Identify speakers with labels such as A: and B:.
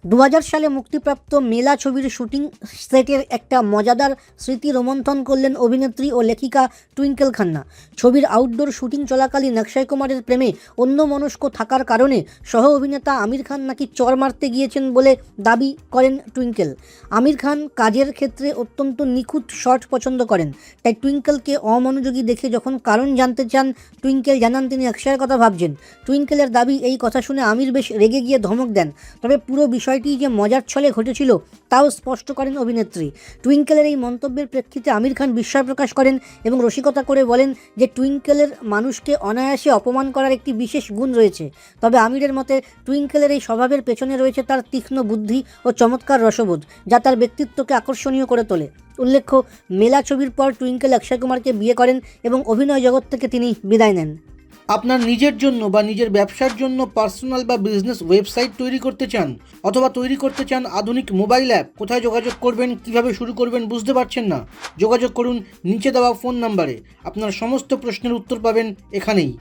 A: 2000 সালে মুক্তিপ্রাপ্ত মেলা ছবির শুটিং সেটের একটা মজাদার স্মৃতি রোমন্থন করলেন অভিনেত্রী ও লেখিকা টুইঙ্কেল খান্না। ছবির আউটডোর শুটিং চলাকালীন অক্ষয় কুমারের প্রেমে অন্যমনস্ক থাকার কারণে সহ অভিনেতা আমির খান নাকি চর মারতে গিয়েছেন বলে দাবি করেন টুইঙ্কেল। আমির খান কাজের ক্ষেত্রে অত্যন্ত নিখুঁত শট পছন্দ করেন, তাই টুইঙ্কেলকে অমনোযোগী দেখে যখন কারণ জানতে চান টুইঙ্কেল জানান তিনি অক্ষয়ের কথা ভাবছেন। টুইঙ্কেলের দাবি, এই কথা শুনে আমির বেশ রেগে গিয়ে ধমক দেন। তবে পুরো বিষয়টি যে মজার ছলে ঘটেছিল তাও স্পষ্ট করেন অভিনেত্রী। টুইঙ্কেলের এই মন্তব্যের প্রেক্ষিতে আমির খান বিস্ময় প্রকাশ করেন এবং রসিকতা করে বলেন যে টুইঙ্কেলের মানুষকে অনায়াসে অপমান করার একটি বিশেষ গুণ রয়েছে। তবে আমিরের মতে টুইঙ্কেলের এই স্বভাবের পেছনে রয়েছে তার তীক্ষ্ণ বুদ্ধি ও চমৎকার রসবোধ, যা তার ব্যক্তিত্বকে আকর্ষণীয় করে তোলে। উল্লেখ্য, মেলা ছবির পর টুইঙ্কেল অক্ষয় কুমারকে বিয়ে করেন এবং অভিনয় জগৎ থেকে তিনি বিদায় নেন।
B: আপনার নিজের জন্য বা নিজের ব্যবসার জন্য পার্সোনাল বা বিজনেস ওয়েবসাইট তৈরি করতে চান, অথবা তৈরি করতে চান আধুনিক মোবাইল অ্যাপ, কোথায় যোগাযোগ করবেন, কিভাবে শুরু করবেন বুঝতে পারছেন না? যোগাযোগ করুন নিচে দেওয়া ফোন নাম্বারে। আপনার সমস্ত প্রশ্নের উত্তর পাবেন এখানেই।